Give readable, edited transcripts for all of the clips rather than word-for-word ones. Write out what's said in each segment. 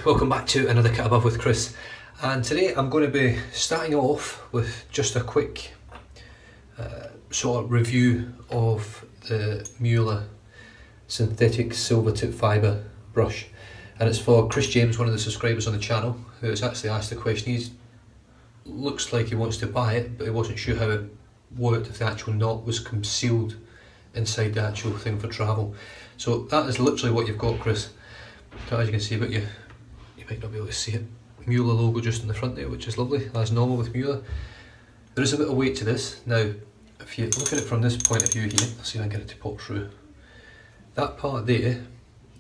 welcome back to another Cut Above with Chris, and today I'm going to be starting off with just a quick sort of review of the Mueller synthetic silver tip fibre brush, and it's for Chris James, one of the subscribers on the channel, who has actually asked the question. He looks like he wants to buy it, but he wasn't sure how it worked, if the actual knot was concealed inside the actual thing for travel. So that is literally what you've got, Chris. So as you can see, but you might not be able to see it, Mueller logo just in the front there, which is lovely, as normal with Mueller. There is a bit of weight to this. Now, if you look at it from this point of view here, I'll see if I can get it to pop through. That part there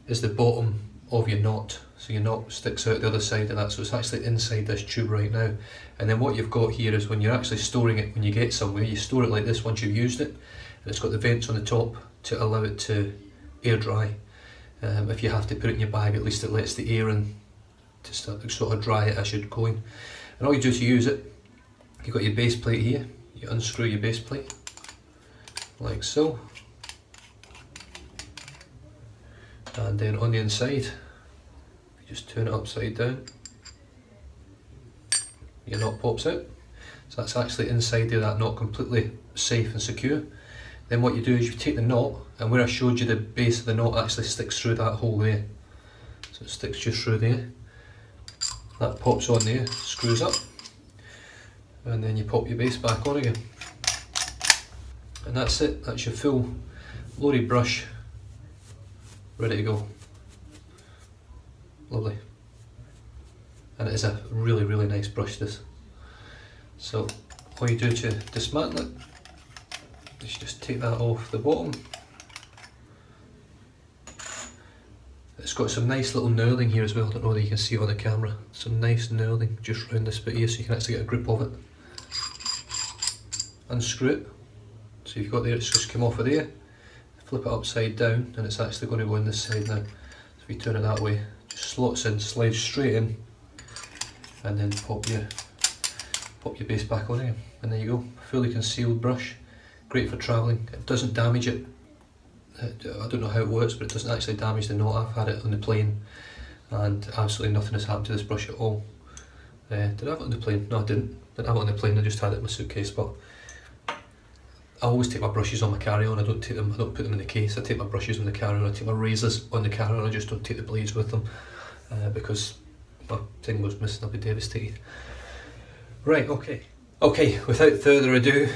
is the bottom of your knot, so your knot sticks out the other side of that, so it's actually inside this tube right now. And then what you've got here is when you're actually storing it, when you get somewhere, you store it like this once you've used it, and it's got the vents on the top to allow it to air dry. If you have to put it in your bag, at least it lets the air in to start to sort of dry it as you're going. And all you do to use it, you've got your base plate here, you unscrew your base plate, like so. And then on the inside, you just turn it upside down, your knot pops out. So that's actually inside there, that knot completely safe and secure. Then what you do is you take the knot, and where I showed you the base of the knot actually sticks through that hole there. So it sticks just through there. That pops on there, screws up, and then you pop your base back on again. And that's it, that's your full loaded brush, ready to go. Lovely. And it is a really, really nice brush, this. So all you do to dismantle it, let's just take that off the bottom. It's got some nice little knurling here as well, I don't know whether you can see it on the camera. Some nice knurling just round this bit here so you can actually get a grip of it. Unscrew it, so you've got there, it's just come off of there. Flip it upside down and it's actually going to go in this side now. So if you turn it that way, just slots in, slides straight in, and then pop your base back on again. And there you go, fully concealed brush. Great for travelling, it doesn't damage it. I don't know how it works, but it doesn't actually damage the knot. I've had it on the plane and absolutely nothing has happened to this brush at all. Did I have it on the plane? No, I didn't have it on the plane, I just had it in my suitcase. But I always take my brushes on my carry-on. I don't put them in the case. I take my brushes on the carry-on, I take my razors on the carry-on, I just don't take the blades with them, because my thing was missing, I'd be devastated. Right, okay, without further ado,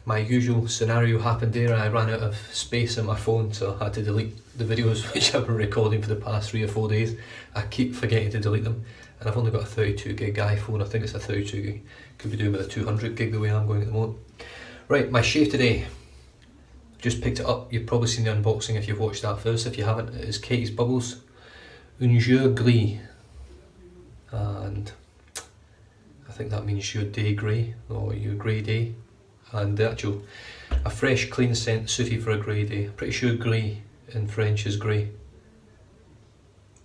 my usual scenario happened there. I ran out of space on my phone, so I had to delete the videos which I've been recording for the past 3 or 4 days. I keep forgetting to delete them, and I've only got a 32 gig iPhone. I think it's a 32 gig. Could be doing with a 200 gig the way I'm going at the moment. Right, my shave today. Just picked it up. You've probably seen the unboxing if you've watched that first. If you haven't, it is Catie's Bubbles, Jour Gris, and I think that means your day grey, or your grey day. And the actual, a fresh clean scent suited for a grey day. Pretty sure grey in French is grey.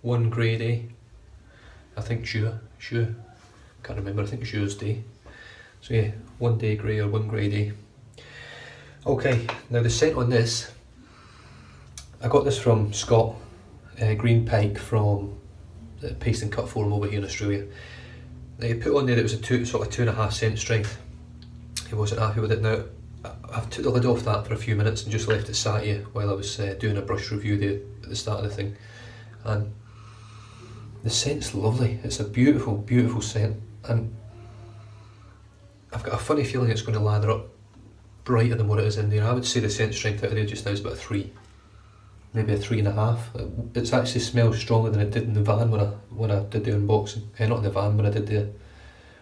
One grey day, I think jour, can't remember, I think jour's day. So yeah, one day grey or one grey day. Okay, now the scent on this, I got this from Scott Green Pike from the Paste and Cut forum over here in Australia. Now he put on there it was a sort of 2.5 cent strength. He wasn't happy with it. Now I've took the lid off that for a few minutes and just left it sat here while I was doing a brush review there at the start of the thing, and the scent's lovely. It's a beautiful, beautiful scent, and I've got a funny feeling it's going to lather up brighter than what it is in there. I would say the scent strength out of there just now is about a 3, maybe a 3.5. It actually smells stronger than it did in the van when I did the unboxing. Not in the van, when I did the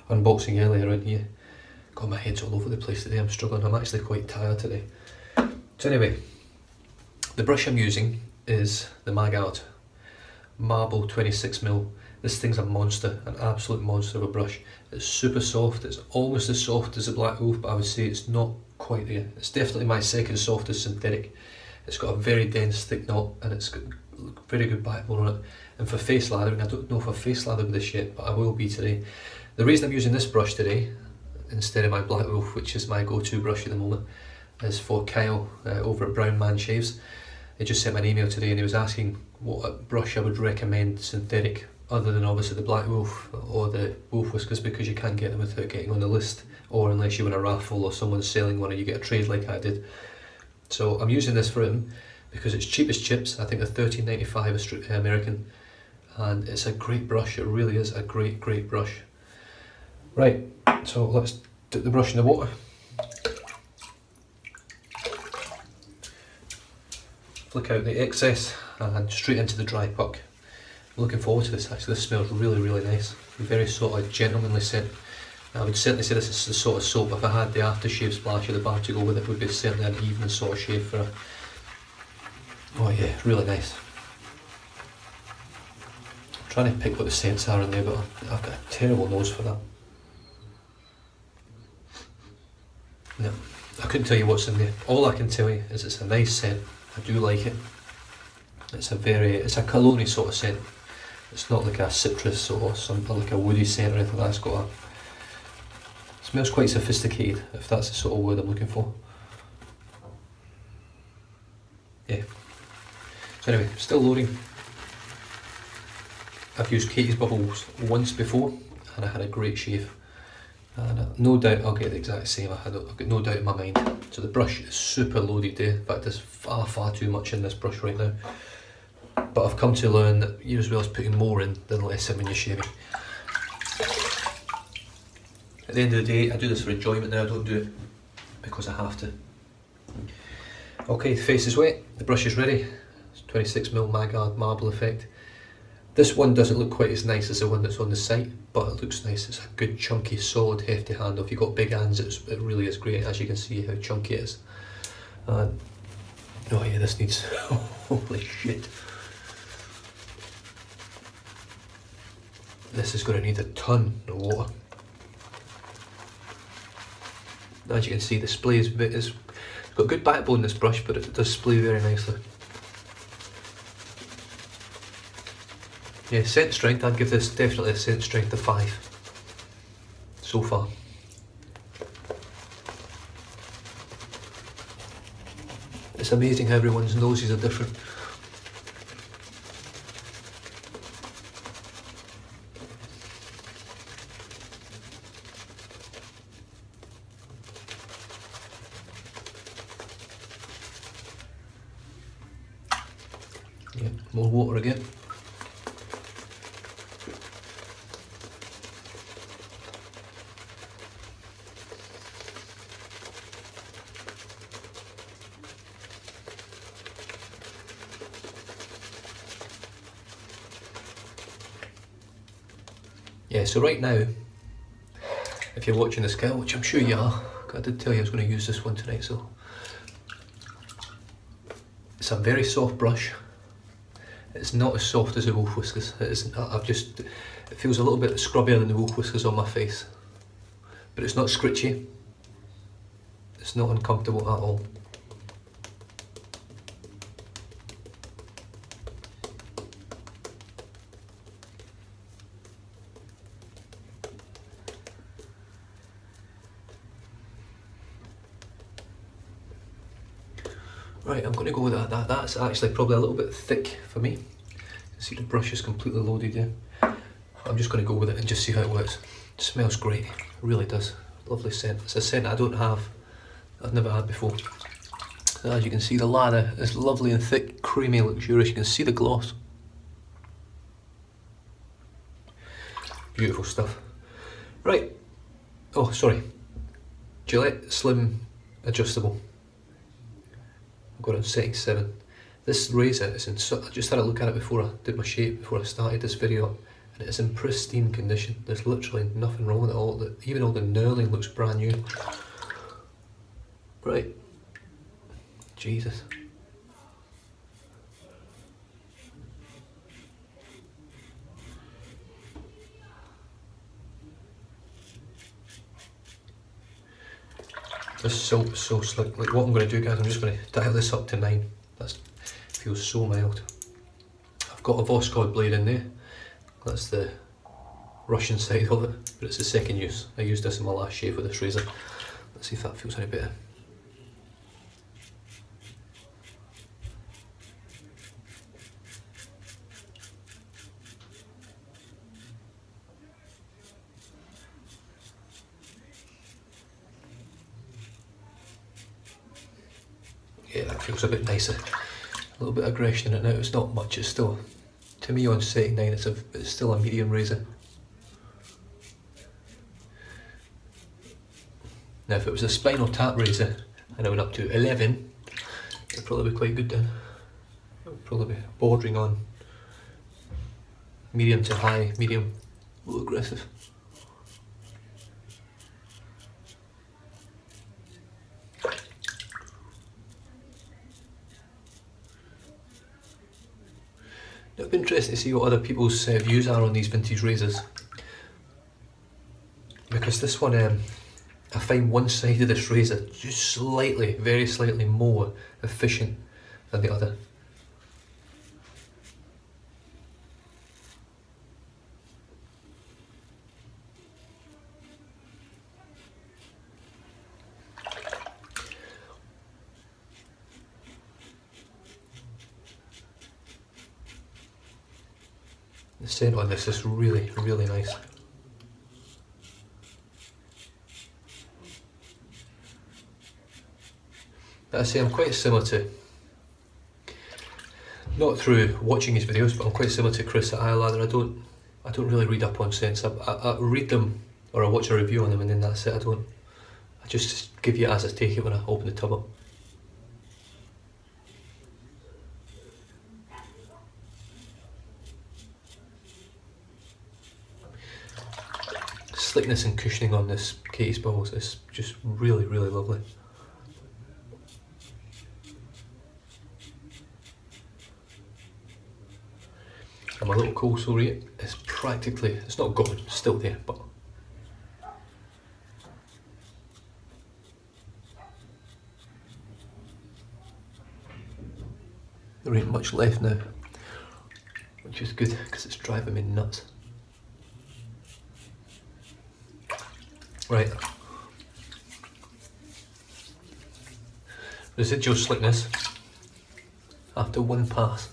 unboxing earlier in here. God, my head's all over the place today, I'm struggling, I'm actually quite tired today. So anyway, the brush I'm using is the Magard Marble 26mm. This thing's a monster, an absolute monster of a brush. It's super soft, it's almost as soft as a Black Wolf, but I would say it's not quite there. It's definitely my second softest synthetic. It's got a very dense thick knot and it's got very good backbone on it. And for face lathering, I don't know if I've face lathered with this yet, but I will be today. The reason I'm using this brush today instead of my Black Wolf, which is my go-to brush at the moment, is for Kyle over at Brown Man Shaves. He just sent me an email today and he was asking what brush I would recommend synthetic other than obviously the Black Wolf or the Wolf Whiskers, because you can't get them without getting on the list, or unless you win a raffle or someone's selling one and you get a trade like I did. So I'm using this for him because it's cheap as chips. I think they're $13.95 American, and it's a great brush. It really is a great brush. Right, so let's dip the brush in the water. Flick out the excess and straight into the dry puck. I'm looking forward to this actually. This smells really nice. Very sort of gentlemanly scent. I would certainly say this is the sort of soap, if I had the aftershave splash of the bar to go with it, would be certainly an even sort of shave for a... Oh yeah, really nice. I'm trying to pick what the scents are in there, but I've got a terrible nose for that. No, I couldn't tell you what's in there. All I can tell you is it's a nice scent. I do like it. It's a cologne sort of scent. It's not like a citrus or something like a woody scent or anything like that. It's got a... It smells quite sophisticated, if that's the sort of word I'm looking for. Yeah. So anyway, still loading. I've used Catie's bubbles once before and I had a great shave. And no doubt I'll get the exact same. I've got no doubt in my mind. So the brush is super loaded there. In fact, there's far too much in this brush right now. But I've come to learn that you're as well as putting more in than less in when you're shaving. At the end of the day, I do this for enjoyment now. I don't do it because I have to. Okay, the face is wet. The brush is ready. It's 26mm Magard Marble Effect. This one doesn't look quite as nice as the one that's on the site, but it looks nice. It's a good, chunky, solid, hefty handle. If you've got big hands, it really is great. As you can see how chunky it is. Oh yeah, this needs... Holy shit. This is going to need a ton of water. As you can see, the splay it's got good backbone, this brush, but it does splay very nicely. Yeah, scent strength, I'd give this definitely a scent strength of 5 so far. It's amazing how everyone's noses are different. Yeah, more water again. Yeah, so right now, if you're watching this guy, which I'm sure you are, I did tell you I was going to use this one tonight, so it's a very soft brush. It's not as soft as the Wolf Whiskers. It feels a little bit scrubbier than the Wolf Whiskers on my face, but it's not scritchy. It's not uncomfortable at all. Right, I'm going to go with that. That's actually probably a little bit thick for me. You can see the brush is completely loaded there. I'm just going to go with it and just see how it works. It smells great, it really does. Lovely scent. It's a scent I don't have, I've never had before. So as you can see, the lather is lovely and thick, creamy, luxurious. You can see the gloss. Beautiful stuff. Right, oh sorry, Gillette Slim Adjustable. I've got it on setting 7. This razor is in I just had a look at it before I did my shape, before I started this video, and it's in pristine condition. There's literally nothing wrong with it all. Even all the knurling looks brand new. Right. Jesus. This soap is so slick. Like, what I'm going to do, guys, I'm just going to dial this up to 9. That feels so mild. I've got a Voskhod blade in there. That's the Russian side of it, but it's the second use. I used this in my last shave with this razor. Let's see if that feels any better. Yeah, that feels a bit nicer. A little bit of aggression in it now. It's not much. It's still, to me on setting 9, it's still a medium razor. Now if it was a Spinal Tap razor and I went up to 11, it'd probably be quite good then. It would probably be bordering on medium to high, medium, a little aggressive. It'd be interesting to see what other people's views are on these vintage razors, because this one, I find one side of this razor just slightly, very slightly more efficient than the other. The scent on this is really, really nice. I say I'm quite similar to, not through watching his videos, but I'm quite similar to Chris at Lather. I don't really read up on scents. I read them or I watch a review on them and then that's it. I just give you it as I take it when I open the tub up. Slickness and cushioning on this Catie's balls is just really, really lovely. And my little coal rate is practically, it's not gone, it's still there, but there ain't much left now, which is good because it's driving me nuts. Right, residual slickness after one pass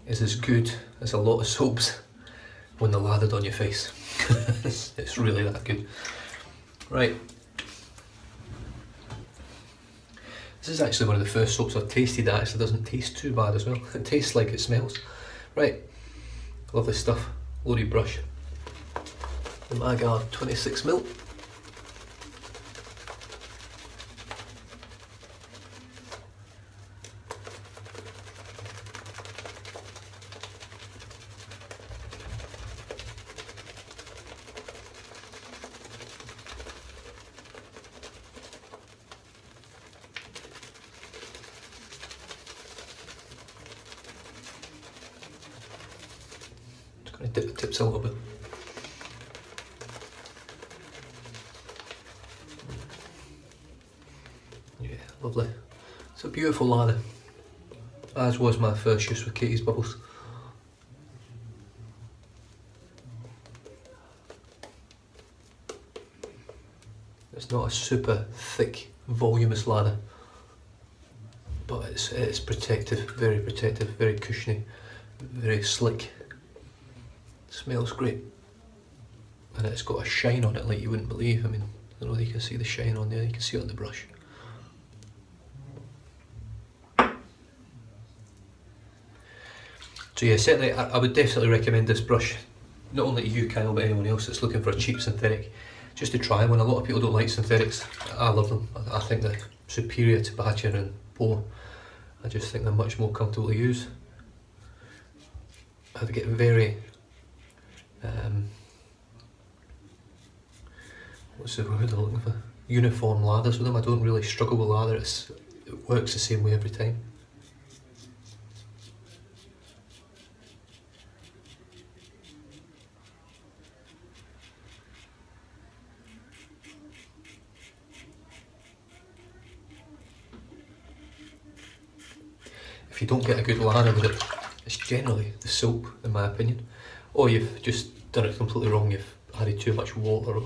is as good as a lot of soaps when they're lathered on your face. It's really that good. Right, this is actually one of the first soaps I've tasted that actually doesn't taste too bad as well. It tastes like it smells. Right, lovely stuff. Loaded brush. The Magard 26mm. Just going to dip the tips a little bit. Lovely. It's a beautiful lather, as was my first use with Catie's bubbles. It's not a super thick, voluminous lather, but it's protective, very cushiony, very slick. Smells great, and it's got a shine on it like you wouldn't believe. I mean, I don't know if you can see the shine on there. You can see it on the brush. So yeah, certainly I would definitely recommend this brush, not only to you Kyle, but anyone else that's looking for a cheap synthetic, just to try one. A lot of people don't like synthetics. I love them. I think they're superior to Badger and Boa. I just think they're much more comfortable to use. I get very, what's the word I'm looking for? Uniform lathers with them. I don't really struggle with lather. It works the same way every time. If you don't get a good lather with it, it's generally the soap, in my opinion. Or you've just done it completely wrong, you've added too much water.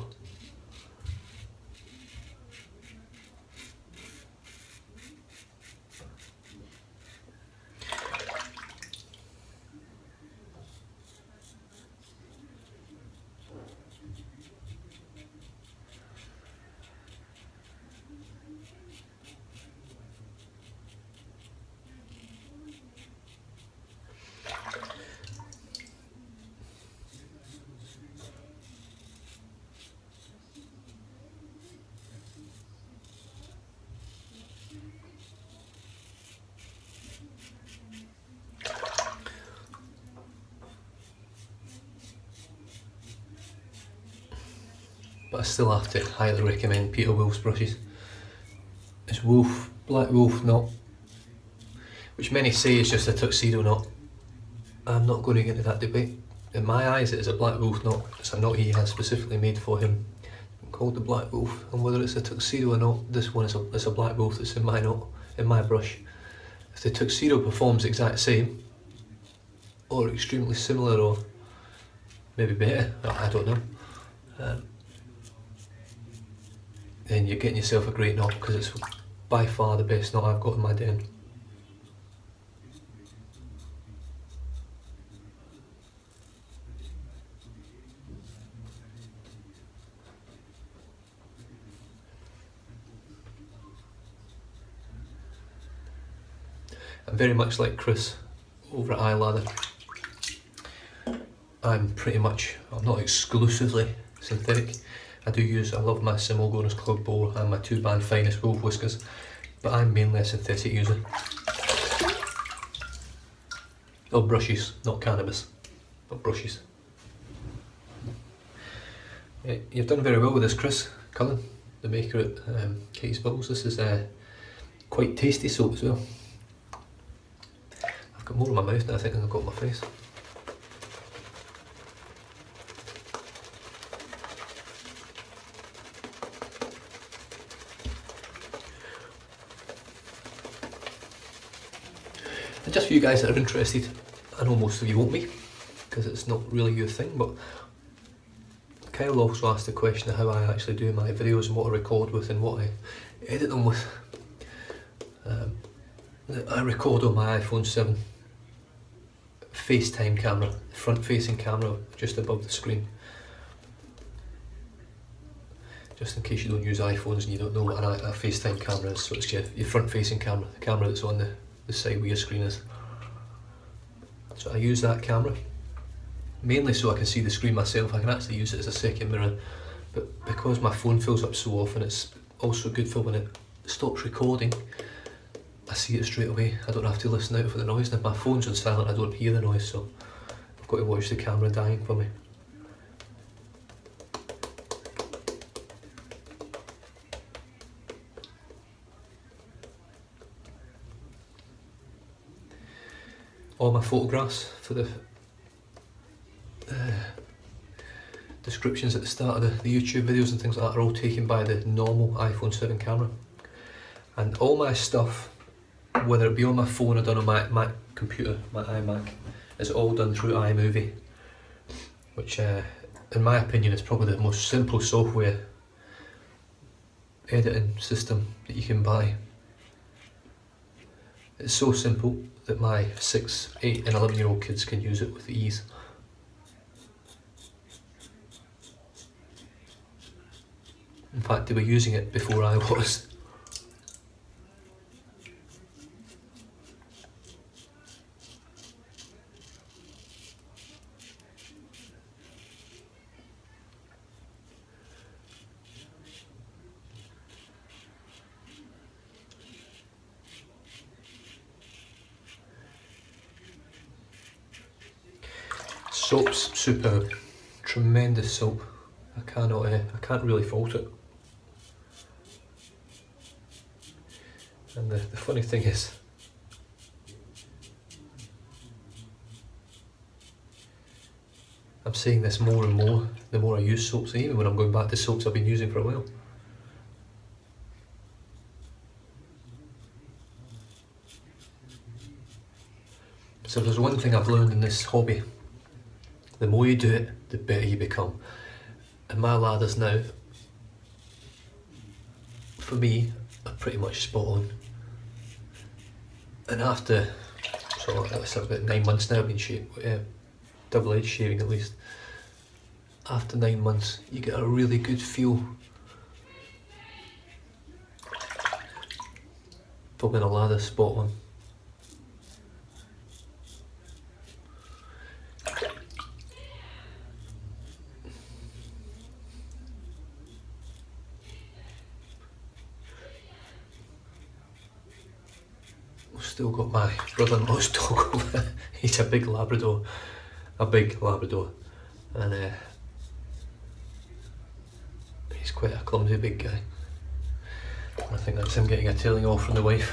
but I still have to highly recommend Peter Wolf's brushes. It's Wolf, Black Wolf knot, which many say is just a tuxedo knot. I'm not going to get into that debate. In my eyes it is a Black Wolf knot. It's a knot he has specifically made for him, called the Black Wolf, and whether it's a tuxedo or not, this one is a Black Wolf that's in my knot, in my brush. If the tuxedo performs the exact same, or extremely similar, or maybe better, I don't know, then you're getting yourself a great knot, because it's by far the best knot I've got in my den. I'm very much like Chris over at iLadder. I'm not exclusively synthetic. I love my Simogonus Club Bow and my 2-band Finest Wolf Whiskers, but I'm mainly a synthetic user. Of brushes, not cannabis, but brushes. Yeah, you've done very well with this, Chris Cullen, the maker at Catie's Bubbles. This is quite tasty soap as well. I've got more in my mouth than I think I've got in my face. And just for you guys that are interested, I know most of you won't be, because it's not really your thing, but Kyle also asked the question of how I actually do my videos and what I record with and what I edit them with. I record on my iPhone 7 FaceTime camera, front facing camera just above the screen. Just in case you don't use iPhones and you don't know what a FaceTime camera is, so it's your front facing camera, the camera that's on the side where your screen is. So I use that camera mainly so I can see the screen myself. I can actually use it as a second mirror, but because my phone fills up so often, it's also good for when it stops recording. I see it straight away. I don't have to listen out for the noise. And if my phone's on silent, I don't hear the noise, so I've got to watch the camera dying for me. All my photographs for the descriptions at the start of the YouTube videos and things like that are all taken by the normal iPhone 7 camera. And all my stuff, whether it be on my phone or done on my Mac computer, my iMac, is all done through iMovie, which in my opinion is probably the most simple software editing system that you can buy. It's so simple that my 6, 8 and 11-year-old kids can use it with ease. In fact, they were using it before I was. Soap's superb, tremendous soap. I can't really fault it. And the funny thing is, I'm seeing this more and more the more I use soaps, even when I'm going back to soaps I've been using for a while. So if there's one thing I've learned in this hobby, the more you do it, the better you become. And my ladders now, for me, are pretty much spot on. And after, so it's about 9 months now I've been double-edged shaving at least. After 9 months, you get a really good feel for when a ladder's spot on. Still got my brother-in-law's dog over there. He's a big Labrador, and He's quite a clumsy big guy. I think that's him getting a telling off from the wife.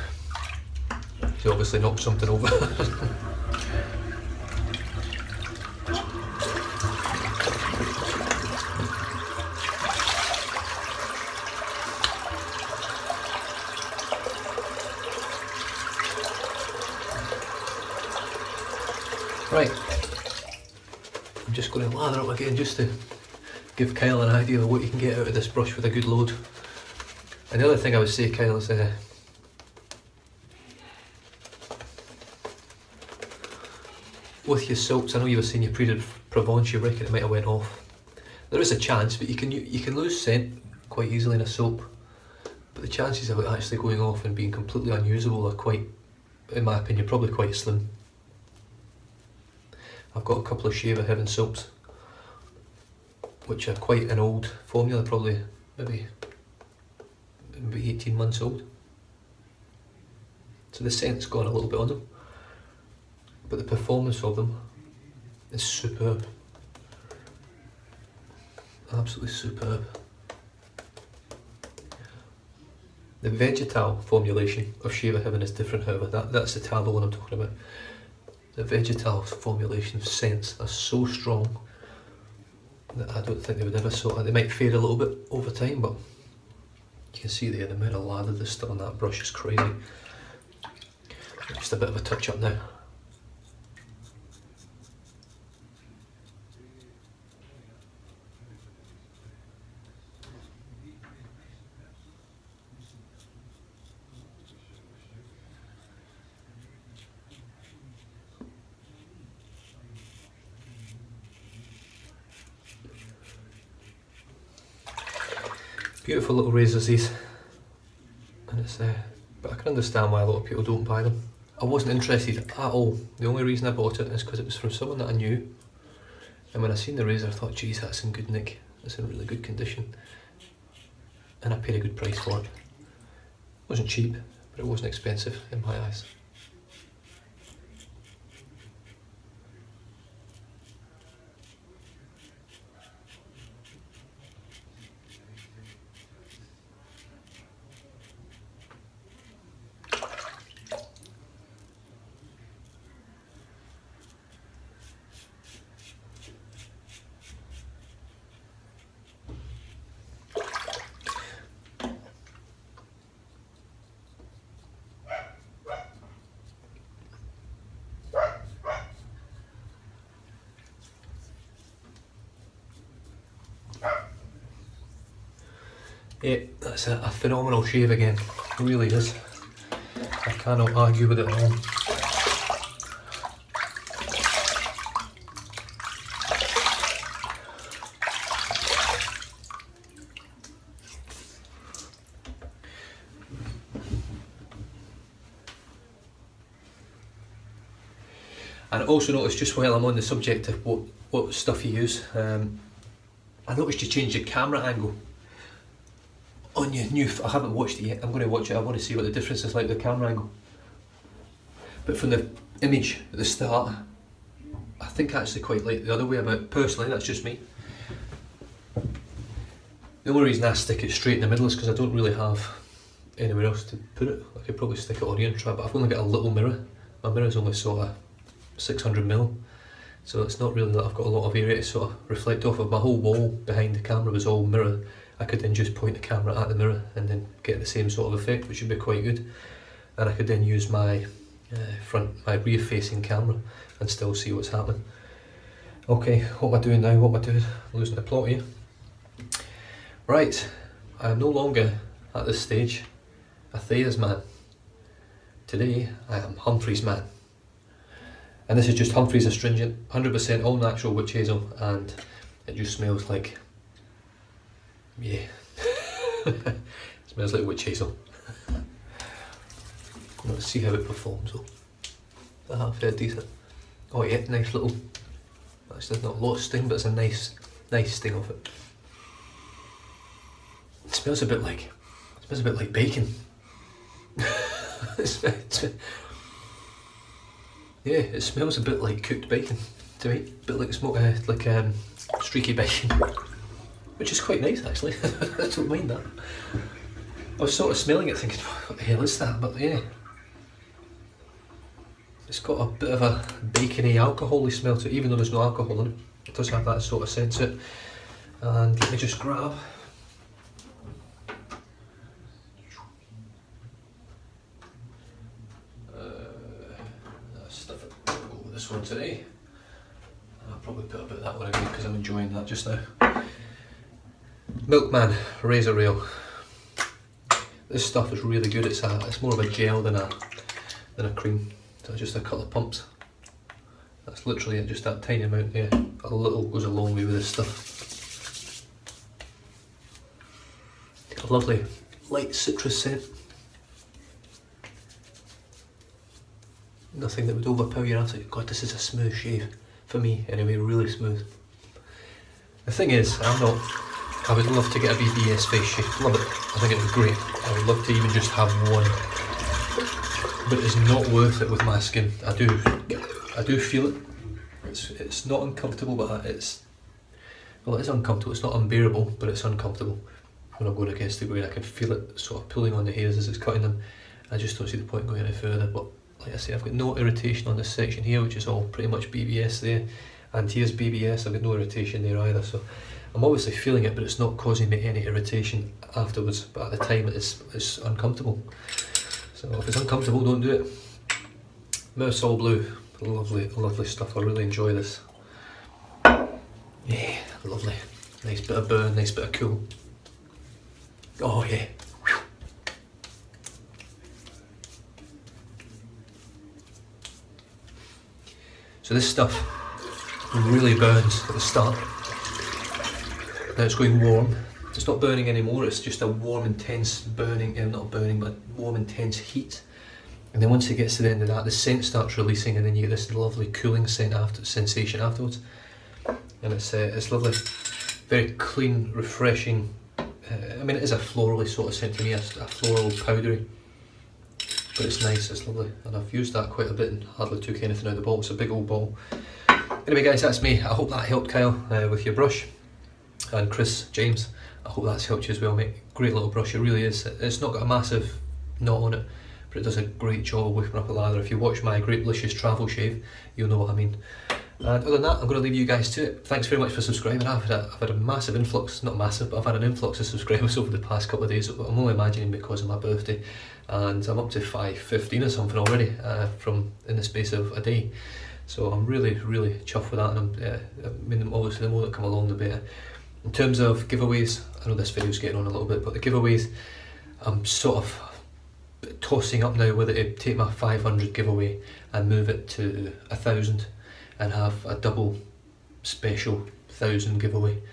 He obviously knocked something over. Right, I'm just going to lather up again just to give Kyle an idea of what you can get out of this brush with a good load. And the other thing I would say, Kyle, is with your soaps, I know you were saying your Prix de Provence, you reckon it might have went off. There is a chance, but you can lose scent quite easily in a soap. But the chances of it actually going off and being completely unusable are quite, in my opinion, probably quite slim. I've got a couple of Shave of Heaven soaps, which are quite an old formula, probably maybe 18 months old. So the scent's gone a little bit on them, but the performance of them is superb. Absolutely superb. The Vegetal formulation of Shave of Heaven is different, however. That's the tallow one I'm talking about. The Vegetal formulation of scents are so strong that I don't think they would ever sort of, they might fade a little bit over time, but you can see there the amount of lather that's still on that brush is crazy. Just a bit of a touch up now. Beautiful little razors these, and it's but I can understand why a lot of people don't buy them. I wasn't interested at all. The only reason I bought it is because it was from someone that I knew, and when I seen the razor I thought, geez, that's in good nick, it's in really good condition, and I paid a good price for it. It wasn't cheap, but it wasn't expensive in my eyes. Yeah, that's a phenomenal shave again, it really is. I cannot argue with it at all. And I also noticed, just while I'm on the subject of what stuff you use, I noticed you changed your camera angle on your new, I haven't watched it yet, I'm going to watch it, I want to see what the difference is like with the camera angle. But from the image at the start, I think I actually quite like the other way about. Personally, that's just me. The only reason I stick it straight in the middle is because I don't really have anywhere else to put it. I could probably stick it on here and try, but I've only got a little mirror. My mirror's only sort of 600mm, so it's not really that I've got a lot of area to sort of reflect off of. My whole wall behind the camera was all mirror. I could then just point the camera at the mirror and then get the same sort of effect, which would be quite good. And I could then use my my rear facing camera and still see what's happening. Okay, what am I doing now? What am I doing? I'm losing the plot here. Right, I am no longer at this stage a Thea's man. Today I am Humphrey's man. And this is just Humphrey's Astringent, 100% all natural witch hazel, and it just smells like, yeah, it smells like witch hazel. Let's see how it performs though. Ah, fair decent. Oh yeah, nice little, actually not a lot of sting, but it's a nice sting of it. It smells a bit like bacon. Yeah, it smells a bit like cooked bacon to me, a bit like streaky bacon. which is quite nice actually. I don't mind that. I was sort of smelling it thinking, what the hell is that? But yeah, it's got a bit of a bacony, alcohol-y smell to it, even though there's no alcohol in it. It does have that sort of sense to it. And let me just grab stuff it over this one today. I'll probably put a bit of that one again because I'm enjoying that just now. Milkman Razor Rail. This stuff is really good. It's more of a gel than a cream. So just a couple of pumps. That's literally it, just that tiny amount there. A little goes a long way with this stuff. A lovely light citrus scent. Nothing that would overpower your appetite. God, this is a smooth shave. For me, anyway, really smooth. The thing is, I would love to get a BBS face shave. Love it. I think it would be great. I would love to even just have one. But it's not worth it with my skin. I do feel it. It's not uncomfortable, but it is uncomfortable. It's not unbearable, but it's uncomfortable. When I'm going against the grain, I can feel it sort of pulling on the hairs as it's cutting them. I just don't see the point going any further. But like I say, I've got no irritation on this section here, which is all pretty much BBS there. And here's BBS, I've got no irritation there either. So I'm obviously feeling it, but it's not causing me any irritation afterwards. But at the time, it's uncomfortable. So if it's uncomfortable, don't do it. Mouse All Blue, lovely, lovely stuff. I really enjoy this. Yeah, lovely. Nice bit of burn, nice bit of cool. Oh yeah. So this stuff really burns at the start. Now it's going warm. It's not burning anymore, it's just a warm, intense burning, not burning, but warm, intense heat. And then once it gets to the end of that, the scent starts releasing, and then you get this lovely cooling sensation afterwards. And it's lovely, very clean, refreshing. I mean, it is a florally sort of scent to me, a floral powdery. But it's nice, it's lovely. And I've used that quite a bit and hardly took anything out of the bottle. It's a big old bottle. Anyway guys, that's me. I hope that helped, Kyle, with your brush. And Chris, James, I hope that's helped you as well, mate. Great little brush, it really is. It's not got a massive knot on it, but it does a great job of whipping up a lather. If you watch my Great Delicious Travel Shave, you'll know what I mean. And other than that, I'm going to leave you guys to it. Thanks very much for subscribing. I've had a massive influx, not massive, but I've had an influx of subscribers over the past couple of days. I'm only imagining because of my birthday, and I'm up to 515 or something already from in the space of a day. So I'm really, really chuffed with that, and I mean, obviously the more that come along, the better. In terms of giveaways, I know this video's getting on a little bit, but the giveaways, I'm sort of tossing up now whether to take my 500 giveaway and move it to 1,000 and have a double special 1,000 giveaway,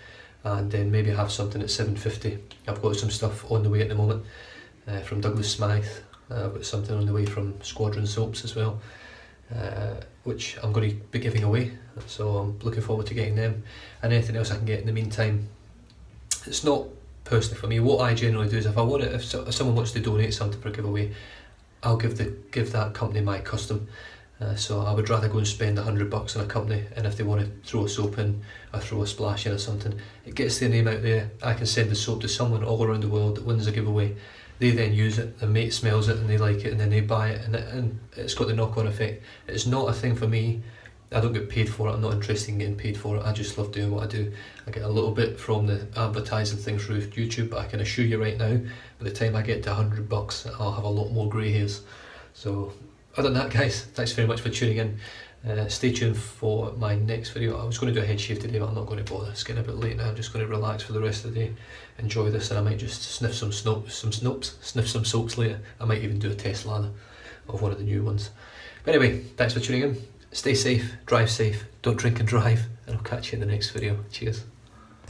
and then maybe have something at 750. I've got some stuff on the way at the moment from Douglas Smythe. I've got something on the way from Squadron Soaps as well, which I'm going to be giving away, so I'm looking forward to getting them, and anything else I can get in the meantime. It's not personally for me. What I generally do is if someone wants to donate something for a giveaway, I'll give that company my custom. So I would rather go and spend $100 on a company, and if they want to throw a soap in or throw a splash in or something, it gets their name out there. I can send the soap to someone all around the world that wins a giveaway. They then use it, their mate smells it and they like it, and then they buy it, and it's got the knock-on effect. It's not a thing for me. I don't get paid for it. I'm not interested in getting paid for it. I just love doing what I do. I get a little bit from the advertising thing through YouTube, but I can assure you right now, by the time I get to $100, I'll have a lot more grey hairs. So other than that, guys, thanks very much for tuning in. Stay tuned for my next video. I was going to do a head shave today, but I'm not going to bother. It's getting a bit late now. I'm just going to relax for the rest of the day, enjoy this, and I might just sniff some soaps later. I might even do a test lather of one of the new ones. But anyway, thanks for tuning in. Stay safe, drive safe, don't drink and drive, and I'll catch you in the next video. Cheers.